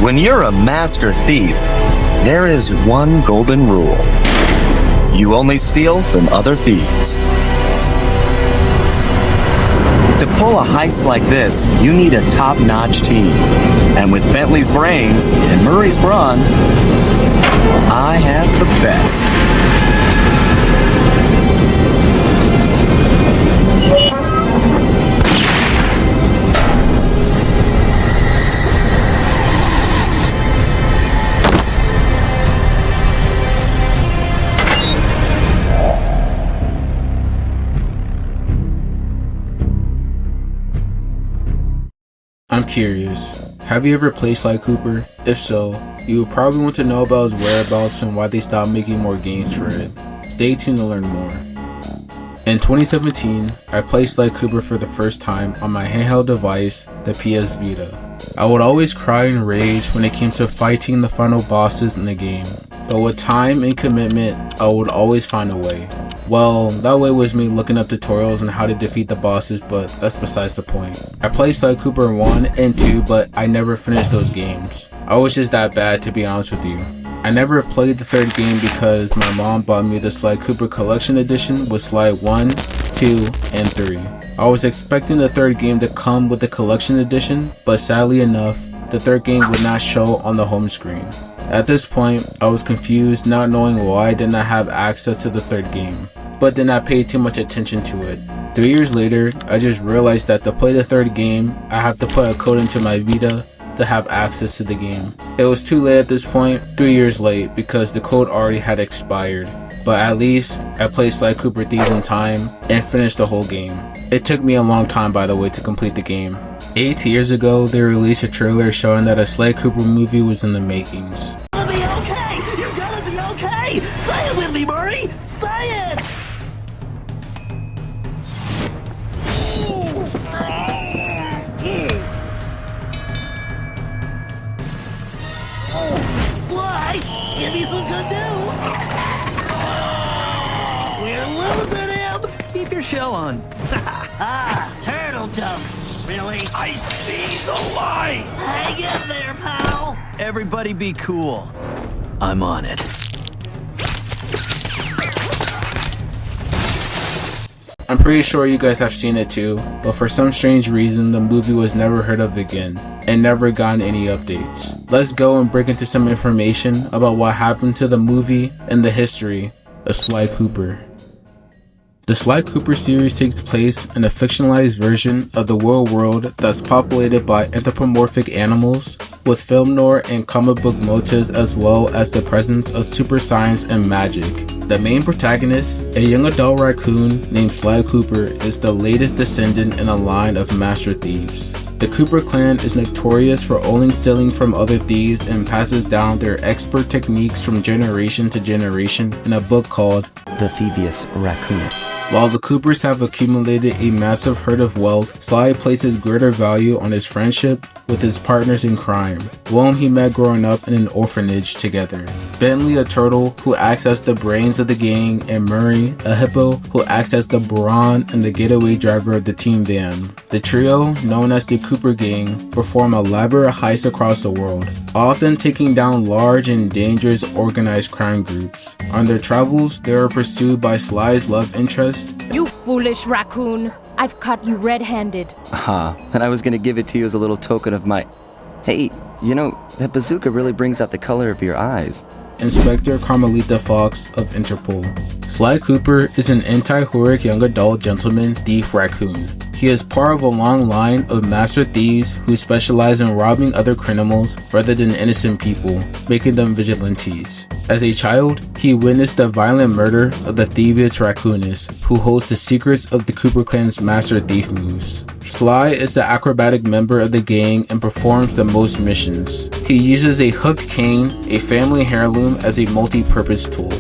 When you're a master thief, there is one golden rule. You only steal from other thieves. To pull a heist like this, you need a top-notch team. And with Bentley's brains and Murray's brawn, I have the best. I'm curious, have you ever played Sly Cooper? If so, you would probably want to know about his whereabouts and why they stopped making more games for it. Stay tuned to learn more. In 2017, I played Sly Cooper for the first time on my handheld device, the PS Vita. I would always cry and rage when it came to fighting the final bosses in the game, but with time and commitment, I would always find a way. Well, that way was me looking up tutorials on how to defeat the bosses, but that's besides the point. I played Sly Cooper 1 and 2, but I never finished those games. I was just that bad, to be honest with you. I never played the third game because my mom bought me the Sly Cooper Collection Edition with Sly 1, 2, and 3. I was expecting the third game to come with the Collection Edition, but sadly enough, the third game would not show on the home screen. At this point, I was confused, not knowing why I did not have access to the third game, but did not pay too much attention to it. 3 years later, I just realized that to play the third game, I have to put a code into my Vita to have access to the game. It was too late at this point, 3 years late, because the code already had expired. But at least, I played Sly Cooper Thieves in time and finished the whole game. It took me a long time, by the way, to complete the game. 8 years ago, they released a trailer showing that a Sly Cooper movie was in the makings. You're gonna be okay! You're gonna be okay! Say it with me, Murray! Say it! Sly, give me some good news! We're losing him! Keep your shell on. Turtle jokes, really? I see the light! Hang in there, pal! Everybody be cool. I'm on it. I'm pretty sure you guys have seen it too, but for some strange reason the movie was never heard of again, and never gotten any updates. Let's go and break into some information about what happened to the movie and the history of Sly Cooper. The Sly Cooper series takes place in a fictionalized version of the real world that's populated by anthropomorphic animals, with film noir and comic book motifs as well as the presence of super science and magic. The main protagonist, a young adult raccoon named Sly Cooper, is the latest descendant in a line of master thieves. The Cooper clan is notorious for only stealing from other thieves and passes down their expert techniques from generation to generation in a book called The Thievius Raccoonus. While the Coopers have accumulated a massive herd of wealth, Sly places greater value on his friendship with his partners in crime, whom he met growing up in an orphanage together. Bentley, a turtle who acts as the brains of the gang, and Murray, a hippo who acts as the brawn and the getaway driver of the team van. The trio, known as the Cooper Gang, perform elaborate heists across the world, often taking down large and dangerous organized crime groups. On their travels, they are pursued by Sly's love interest. You foolish raccoon! I've caught you red-handed. And I was gonna give it to you as a little token of my... Hey, you know, that bazooka really brings out the color of your eyes. Inspector Carmelita Fox of Interpol. Sly Cooper is an anti-heroic young adult gentleman thief raccoon. He is part of a long line of master thieves who specialize in robbing other criminals rather than innocent people, making them vigilantes. As a child, he witnessed the violent murder of the Thievius Raccoonus, who holds the secrets of the Cooper clan's master thief moves. Sly is the acrobatic member of the gang and performs the most missions. He uses a hooked cane, a family heirloom, as a multi-purpose tool.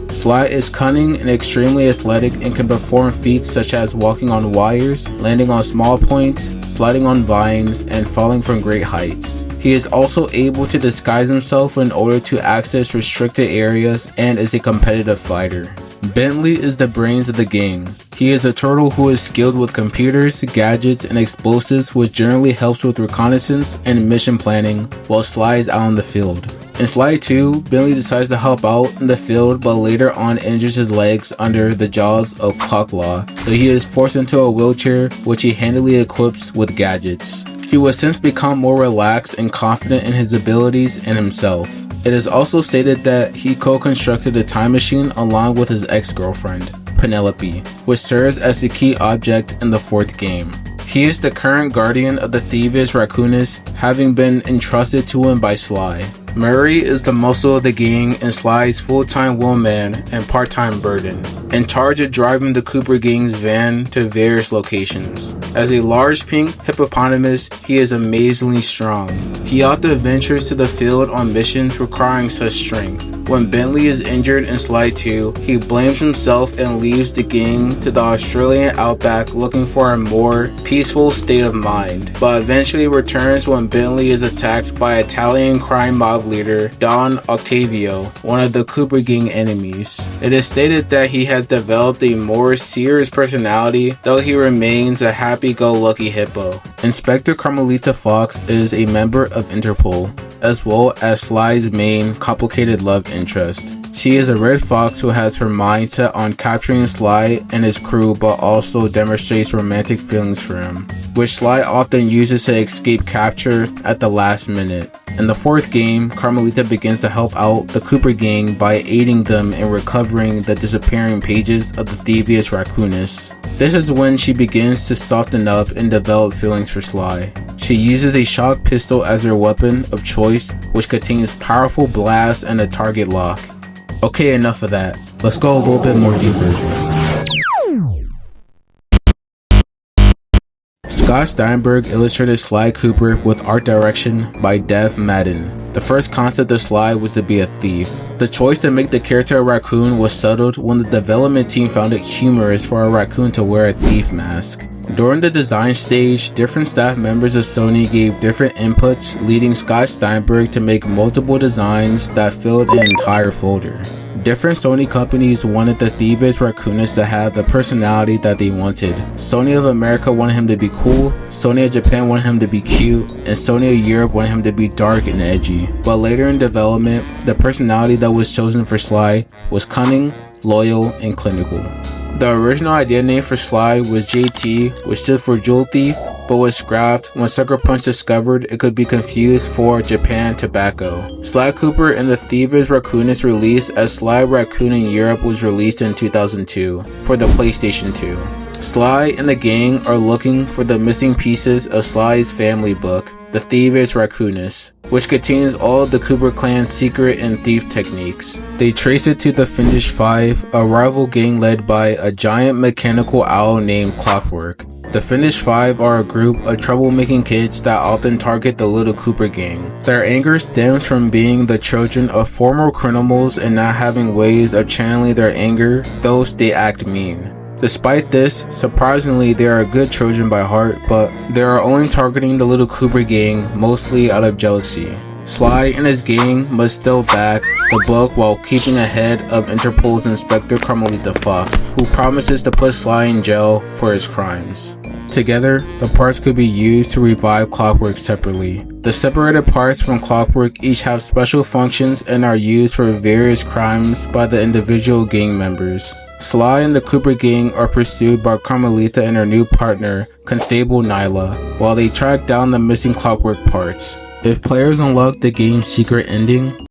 Sly is cunning and extremely athletic and can perform feats such as walking on wires, landing on small points, sliding on vines, and falling from great heights. He is also able to disguise himself in order to access restricted areas and is a competitive fighter. Bentley is the brains of the gang. He is a turtle who is skilled with computers, gadgets, and explosives, which generally helps with reconnaissance and mission planning while Sly is out in the field. In Sly 2, Bentley decides to help out in the field, but later on injures his legs under the jaws of Clocklaw, so he is forced into a wheelchair, which he handily equips with gadgets. He will since become more relaxed and confident in his abilities and himself. It is also stated that he co-constructed a time machine along with his ex-girlfriend, Penelope, which serves as the key object in the fourth game. He is the current guardian of the Thievius Raccoonus, having been entrusted to him by Sly. Murray is the muscle of the gang and Sly's full-time wheelman and part-time burden, in charge of driving the Cooper gang's van to various locations. As a large pink hippopotamus, he is amazingly strong. He often ventures to the field on missions requiring such strength. When Bentley is injured in Sly 2, he blames himself and leaves the gang to the Australian outback looking for a more peaceful state of mind, but eventually returns when Bentley is attacked by Italian crime mob leader Don Octavio, one of the Cooper gang enemies. It is stated that he has developed a more serious personality, though he remains a happy-go-lucky hippo. Inspector Carmelita Fox is a member of Interpol, as well as Sly's main complicated love interest. She is a red fox who has her mind set on capturing Sly and his crew, but also demonstrates romantic feelings for him, which Sly often uses to escape capture at the last minute. In the fourth game, Carmelita begins to help out the Cooper gang by aiding them in recovering the disappearing pages of the Thievius Raccoonus. This is when she begins to soften up and develop feelings for Sly. She uses a shock pistol as her weapon of choice, which contains powerful blasts and a target lock. Okay, enough of that. Let's go a little bit more deeper. Scott Steinberg illustrated Sly Cooper with art direction by Dev Madden. The first concept of Sly was to be a thief. The choice to make the character a raccoon was settled when the development team found it humorous for a raccoon to wear a thief mask. During the design stage, different staff members of Sony gave different inputs, leading Scott Steinberg to make multiple designs that filled an entire folder. Different Sony companies wanted the Thievius Raccoonus to have the personality that they wanted. Sony of America wanted him to be cool, Sony of Japan wanted him to be cute, and Sony of Europe wanted him to be dark and edgy. But later in development, the personality that was chosen for Sly was cunning, loyal, and clinical. The original idea name for Sly was JT, which stood for Jewel Thief, but was scrapped when Sucker Punch discovered it could be confused for Japan Tobacco. Sly Cooper and the Thievius Raccoonus release as Sly Raccoon in Europe was released in 2002 for the PlayStation 2. Sly and the gang are looking for the missing pieces of Sly's family book, the Thievius Raccoonus, which contains all of the Cooper clan's secret and thief techniques. They trace it to the Finnish Five, a rival gang led by a giant mechanical owl named Clockwork. The Finnish Five are a group of troublemaking kids that often target the Little Cooper gang. Their anger stems from being the children of former criminals and not having ways of channeling their anger, thus they act mean. Despite this, surprisingly they are good children by heart, but they are only targeting the Little Cooper gang mostly out of jealousy. Sly and his gang must steal back the book while keeping ahead of Interpol's Inspector Carmelita Fox, who promises to put Sly in jail for his crimes. Together, the parts could be used to revive Clockwork separately. The separated parts from Clockwork each have special functions and are used for various crimes by the individual gang members. Sly and the Cooper gang are pursued by Carmelita and her new partner, Constable Nyla, while they track down the missing Clockwork parts. If players unlock the game's secret ending,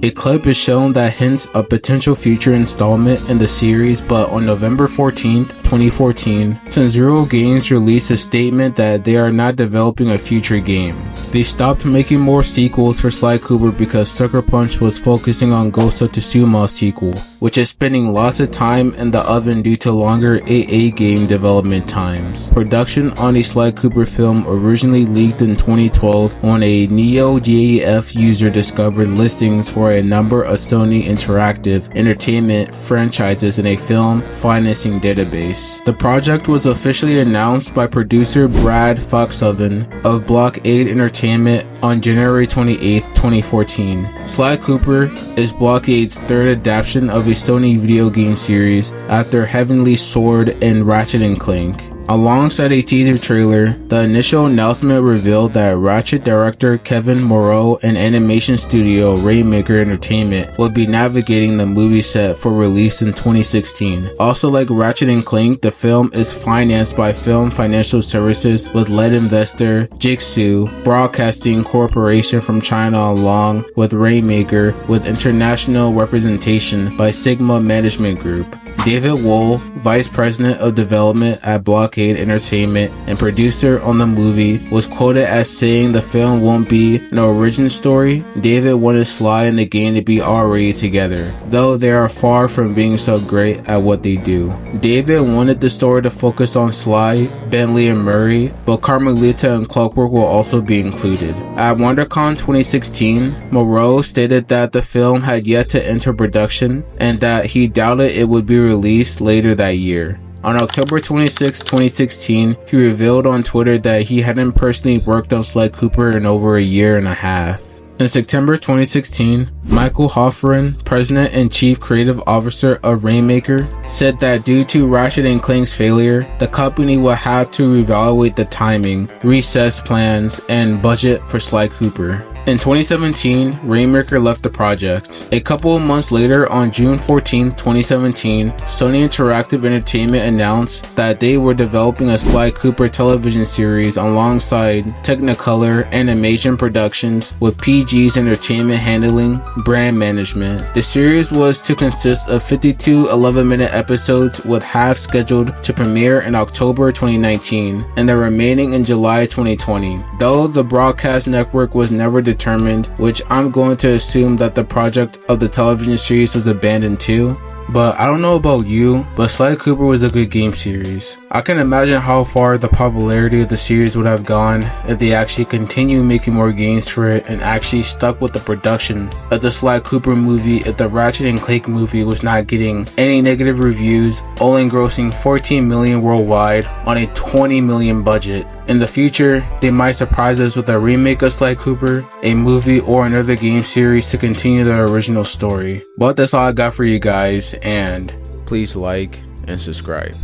a clip is shown that hints a potential future installment in the series, but on November 14th, 2014, Tanzuro Games released a statement that they are not developing a future game. They stopped making more sequels for Sly Cooper because Sucker Punch was focusing on Ghost of Tsushima sequel, which is spending lots of time in the oven due to longer AA game development times. Production on a Sly Cooper film originally leaked in 2012 when a NeoGAF user discovered listings for a number of Sony Interactive Entertainment franchises in a film financing database. The project was officially announced by producer Brad Foxhoven of Blockade Entertainment on January 28, 2014. Sly Cooper is Blockade's third adaptation of a Sony video game series after Heavenly Sword and Ratchet & Clank. Alongside a teaser trailer, the initial announcement revealed that Ratchet director Kevin Moreau and animation studio Rainmaker Entertainment would be navigating the movie set for release in 2016. Also like Ratchet & Clank, the film is financed by Film Financial Services with lead investor Jigsaw Broadcasting Corporation from China along with Rainmaker with international representation by Sigma Management Group. David Wohl, Vice President of Development at Blockade Entertainment and producer on the movie, was quoted as saying the film won't be an origin story. David wanted Sly and the game to be already together, though they are far from being so great at what they do. David wanted the story to focus on Sly, Bentley, and Murray, but Carmelita and Clockwork will also be included. At WonderCon 2016, Moreau stated that the film had yet to enter production and that he doubted it would be released later that year. On October 26, 2016, he revealed on Twitter that he hadn't personally worked on Sly Cooper in over a year and a half. In September 2016, Michael Hofferin, President and Chief Creative Officer of Rainmaker, said that due to Ratchet & Clank's failure, the company will have to reevaluate the timing, recess plans, and budget for Sly Cooper. In 2017, Rainmaker left the project. A couple of months later, on June 14, 2017, Sony Interactive Entertainment announced that they were developing a Sly Cooper television series alongside Technicolor Animation Productions with PG's Entertainment handling brand management. The series was to consist of 52 11-minute episodes with half scheduled to premiere in October 2019 and the remaining in July 2020. Though the broadcast network was never determined, which I'm going to assume that the project of the television series was abandoned too. But I don't know about you, but Sly Cooper was a good game series. I can imagine how far the popularity of the series would have gone if they actually continued making more games for it and actually stuck with the production of the Sly Cooper movie if the Ratchet & Clank movie was not getting any negative reviews, only engrossing 14 million worldwide on a 20 million budget. In the future, they might surprise us with a remake of Sly Cooper, a movie, or another game series to continue the original story. But that's all I got for you guys, and please like and subscribe.